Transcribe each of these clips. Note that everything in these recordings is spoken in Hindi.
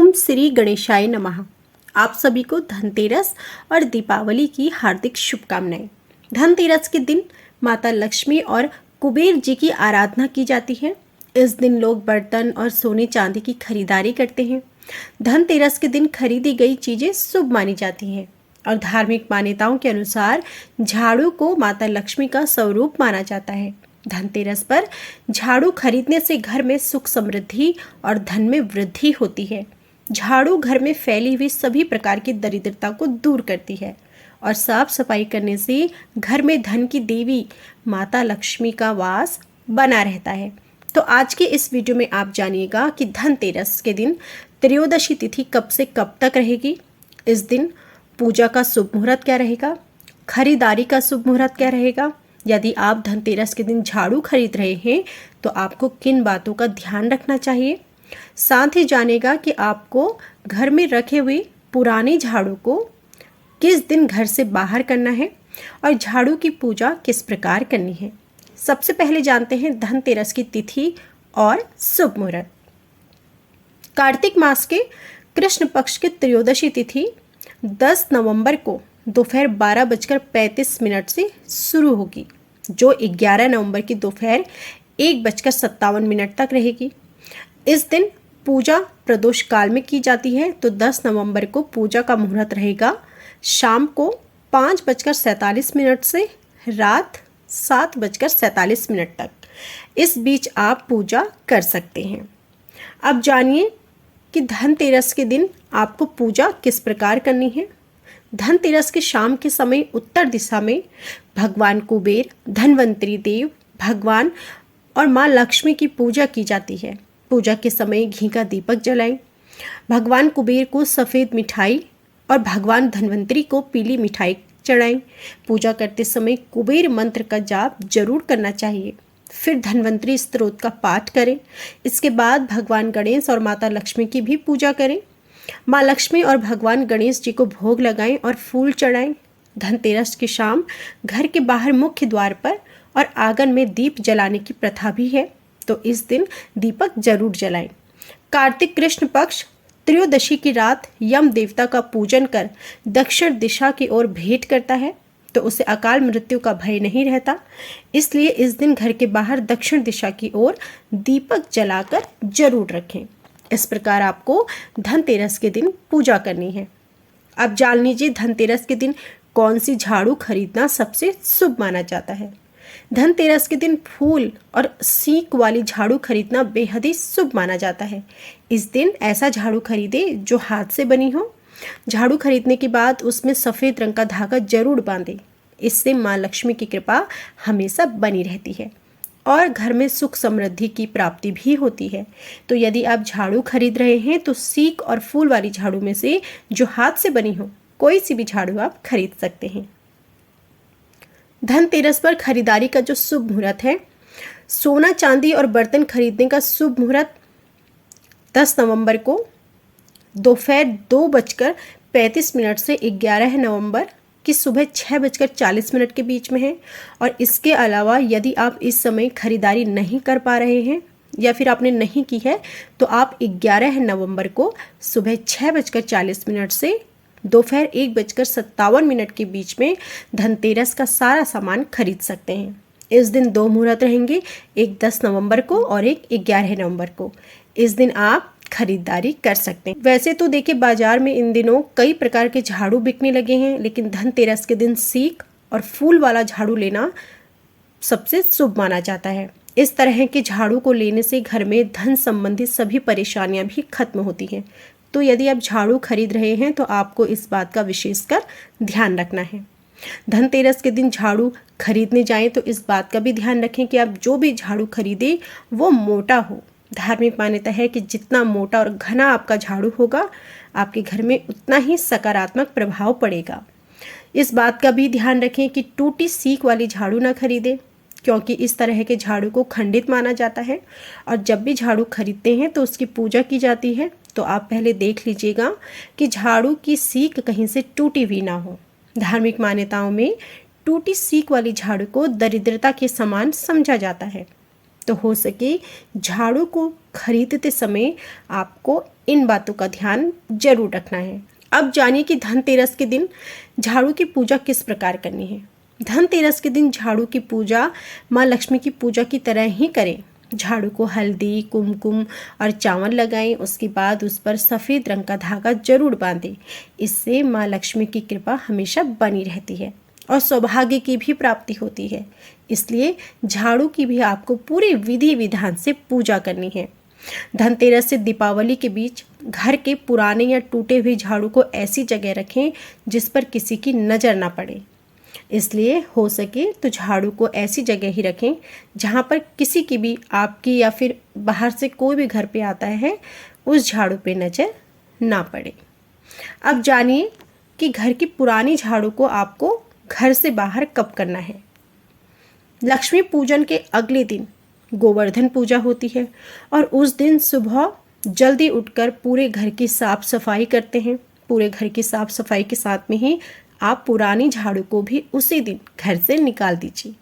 ओम श्री गणेशाय नमः। आप सभी को धनतेरस और दीपावली की हार्दिक शुभकामनाएं। धनतेरस के दिन माता लक्ष्मी और कुबेर जी की आराधना की जाती है। इस दिन लोग बर्तन और सोने चांदी की खरीदारी करते हैं। धनतेरस के दिन खरीदी गई चीजें शुभ मानी जाती हैं और धार्मिक मान्यताओं के अनुसार झाड़ू को माता लक्ष्मी का स्वरूप माना जाता है। धनतेरस पर झाड़ू खरीदने से घर में सुख समृद्धि और धन में वृद्धि होती है। झाड़ू घर में फैली हुई सभी प्रकार की दरिद्रता को दूर करती है और साफ सफाई करने से घर में धन की देवी माता लक्ष्मी का वास बना रहता है। तो आज के इस वीडियो में आप जानिएगा कि धनतेरस के दिन त्रयोदशी तिथि कब से कब तक रहेगी, इस दिन पूजा का शुभ मुहूर्त क्या रहेगा, खरीदारी का शुभ मुहूर्त क्या रहेगा, यदि आप धनतेरस के दिन झाड़ू खरीद रहे हैं तो आपको किन बातों का ध्यान रखना चाहिए। साथ ही जानेगा कि आपको घर में रखे हुए पुराने झाड़ू को किस दिन घर से बाहर करना है और झाड़ू की पूजा किस प्रकार करनी है। सबसे पहले जानते हैं धनतेरस की तिथि और शुभ मुहूर्त। कार्तिक मास के कृष्ण पक्ष की त्रयोदशी तिथि 10 नवंबर को दोपहर 12:35 से शुरू होगी, जो 11 नवंबर की दोपहर 1:57 तक रहेगी। इस दिन पूजा प्रदोष काल में की जाती है, तो 10 नवंबर को पूजा का मुहूर्त रहेगा शाम को 5:47 से रात 7:47 तक। इस बीच आप पूजा कर सकते हैं। अब जानिए कि धनतेरस के दिन आपको पूजा किस प्रकार करनी है। धनतेरस के शाम के समय उत्तर दिशा में भगवान कुबेर, धनवंतरी देव, भगवान और माँ लक्ष्मी की पूजा की जाती है। पूजा के समय घी का दीपक जलाएं। भगवान कुबेर को सफ़ेद मिठाई और भगवान धनवंतरी को पीली मिठाई चढ़ाएं। पूजा करते समय कुबेर मंत्र का जाप जरूर करना चाहिए। फिर धनवंतरी स्तोत्र का पाठ करें। इसके बाद भगवान गणेश और माता लक्ष्मी की भी पूजा करें। माँ लक्ष्मी और भगवान गणेश जी को भोग लगाएं और फूल चढ़ाएं। धनतेरस की शाम घर के बाहर मुख्य द्वार पर और आंगन में दीप जलाने की प्रथा भी है, तो इस दिन दीपक जरूर जलाएं। कार्तिक कृष्ण पक्ष त्रयोदशी की रात यम देवता का पूजन कर दक्षिण दिशा की ओर भेंट करता है, तो उसे अकाल मृत्यु का भय नहीं रहता। इसलिए इस दिन घर के बाहर दक्षिण दिशा की ओर दीपक जलाकर जरूर रखें। इस प्रकार आपको धनतेरस के दिन पूजा करनी है। अब जान लीजिए धनतेरस के दिन कौन सी झाड़ू खरीदना सबसे शुभ माना जाता है। धनतेरस के दिन फूल और सीक वाली झाड़ू खरीदना बेहद ही शुभ माना जाता है। इस दिन ऐसा झाड़ू खरीदे जो हाथ से बनी हो। झाड़ू खरीदने के बाद उसमें सफ़ेद रंग का धागा जरूर बांधें। इससे माँ लक्ष्मी की कृपा हमेशा बनी रहती है और घर में सुख समृद्धि की प्राप्ति भी होती है। तो यदि आप झाड़ू खरीद रहे हैं तो सीक और फूल वाली झाड़ू में से जो हाथ से बनी हो कोई सी भी झाड़ू आप खरीद सकते हैं। धनतेरस पर खरीदारी का जो शुभ मुहूर्त है, सोना चांदी और बर्तन खरीदने का शुभ मुहूर्त 10 नवंबर को दोपहर 2:35 से 11 नवंबर की सुबह 6:40 के बीच में है। और इसके अलावा यदि आप इस समय खरीदारी नहीं कर पा रहे हैं या फिर आपने नहीं की है, तो आप 11 नवंबर को सुबह 6:40 से दोपहर 1:57 के बीच में धनतेरस का सारा सामान खरीद सकते हैं। इस दिन 2 मुहूर्त रहेंगे, एक 10 नवंबर को और एक 11 नवंबर को। इस दिन आप खरीदारी कर सकते हैं। वैसे तो देखिए बाजार में इन दिनों कई प्रकार के झाड़ू बिकने लगे हैं, लेकिन धनतेरस के दिन सीक और फूल वाला झाड़ू लेना सबसे शुभ माना जाता है। इस तरह के झाड़ू को लेने से घर में धन संबंधी सभी परेशानियां भी खत्म होती हैं। तो यदि आप झाड़ू खरीद रहे हैं तो आपको इस बात का विशेषकर ध्यान रखना है। धनतेरस के दिन झाड़ू खरीदने जाएं तो इस बात का भी ध्यान रखें कि आप जो भी झाड़ू खरीदें वो मोटा हो। धार्मिक मान्यता है कि जितना मोटा और घना आपका झाड़ू होगा, आपके घर में उतना ही सकारात्मक प्रभाव पड़ेगा। इस बात का भी ध्यान रखें कि टूटी सीक वाली झाड़ू ना खरीदें, क्योंकि इस तरह के झाड़ू को खंडित माना जाता है। और जब भी झाड़ू खरीदते हैं तो उसकी पूजा की जाती है, तो आप पहले देख लीजिएगा कि झाड़ू की सीक कहीं से टूटी हुई ना हो। धार्मिक मान्यताओं में टूटी सीक वाली झाड़ू को दरिद्रता के समान समझा जाता है। तो हो सके झाड़ू को खरीदते समय आपको इन बातों का ध्यान जरूर रखना है। अब जानिए कि धनतेरस के दिन झाड़ू की पूजा किस प्रकार करनी है। धनतेरस के दिन झाड़ू की पूजा माँ लक्ष्मी की पूजा की तरह ही करें। झाड़ू को हल्दी, कुमकुम और चावल लगाएं। उसके बाद उस पर सफ़ेद रंग का धागा जरूर बांधें। इससे माँ लक्ष्मी की कृपा हमेशा बनी रहती है और सौभाग्य की भी प्राप्ति होती है। इसलिए झाड़ू की भी आपको पूरे विधि विधान से पूजा करनी है। धनतेरस से दीपावली के बीच घर के पुराने या टूटे हुए झाड़ू को ऐसी जगह रखें जिस पर किसी की नज़र ना पड़े। इसलिए हो सके तो झाड़ू को ऐसी जगह ही रखें जहाँ पर किसी की भी, आपकी या फिर बाहर से कोई भी घर पे आता है, उस झाड़ू पे नज़र ना पड़े। अब जानिए कि घर की पुरानी झाड़ू को आपको घर से बाहर कब करना है। लक्ष्मी पूजन के अगले दिन गोवर्धन पूजा होती है और उस दिन सुबह जल्दी उठकर पूरे घर की साफ सफाई करते हैं। पूरे घर की साफ सफाई के साथ में ही आप पुरानी झाड़ू को भी उसी दिन घर से निकाल दीजिए।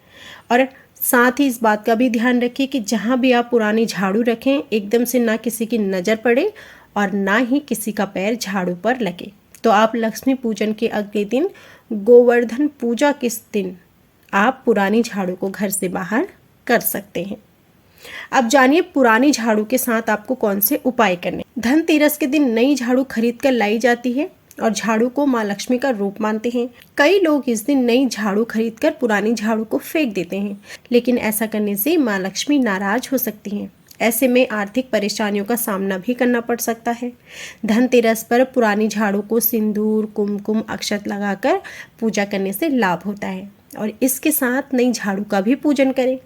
और साथ ही इस बात का भी ध्यान रखिए कि जहाँ भी आप पुरानी झाड़ू रखें, एकदम से ना किसी की नज़र पड़े और ना ही किसी का पैर झाड़ू पर लगे। तो आप लक्ष्मी पूजन के अगले दिन गोवर्धन पूजा के दिन आप पुरानी झाड़ू को घर से बाहर कर सकते हैं। अब जानिए पुरानी झाड़ू के साथ आपको कौन से उपाय करने। धनतेरस के दिन नई झाड़ू खरीद कर लाई जाती है और झाड़ू को माँ लक्ष्मी का रूप मानते हैं। कई लोग इस दिन नई झाड़ू खरीदकर पुरानी झाड़ू को फेंक देते हैं, लेकिन ऐसा करने से माँ लक्ष्मी नाराज हो सकती हैं। ऐसे में आर्थिक परेशानियों का सामना भी करना पड़ सकता है। धनतेरस पर पुरानी झाड़ू को सिंदूर, कुमकुम, अक्षत लगाकर पूजा करने से लाभ होता है और इसके साथ नई झाड़ू का भी पूजन करें।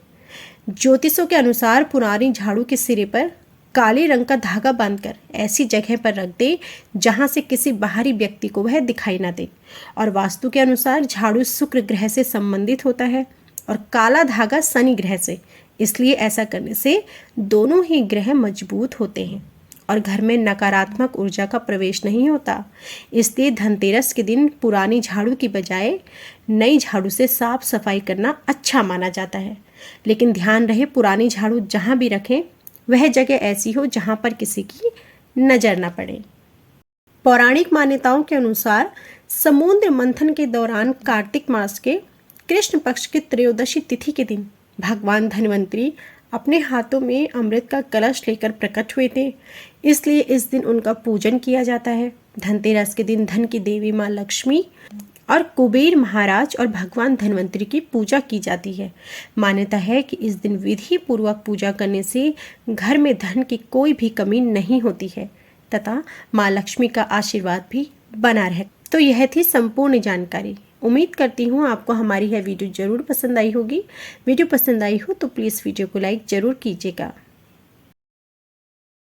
ज्योतिषों के अनुसार पुरानी झाड़ू के सिरे पर काले रंग का धागा बांधकर ऐसी जगह पर रख दे जहां से किसी बाहरी व्यक्ति को वह दिखाई न दे। और वास्तु के अनुसार झाड़ू शुक्र ग्रह से संबंधित होता है और काला धागा शनि ग्रह से। इसलिए ऐसा करने से दोनों ही ग्रह मजबूत होते हैं और घर में नकारात्मक ऊर्जा का प्रवेश नहीं होता। इसलिए धनतेरस के दिन पुरानी झाड़ू की बजाय नई झाड़ू से साफ सफाई करना अच्छा माना जाता है। लेकिन ध्यान रहे पुरानी झाड़ू जहाँ भी रखें वह जगह ऐसी हो जहाँ पर किसी की नज़र न पड़े। पौराणिक मान्यताओं के अनुसार समुद्र मंथन के दौरान कार्तिक मास के कृष्ण पक्ष की त्रयोदशी तिथि के दिन भगवान धन्वंतरी अपने हाथों में अमृत का कलश लेकर प्रकट हुए थे। इसलिए इस दिन उनका पूजन किया जाता है। धनतेरस के दिन धन की देवी माँ लक्ष्मी और कुबेर महाराज और भगवान धन्वंतरी की पूजा की जाती है। मान्यता है कि इस दिन विधि पूर्वक पूजा करने से घर में धन की कोई भी कमी नहीं होती है तथा माँ लक्ष्मी का आशीर्वाद भी बना रहे। तो यह थी संपूर्ण जानकारी। उम्मीद करती हूँ आपको हमारी यह वीडियो ज़रूर पसंद आई होगी। वीडियो पसंद आई हो तो प्लीज़ वीडियो को लाइक ज़रूर कीजिएगा।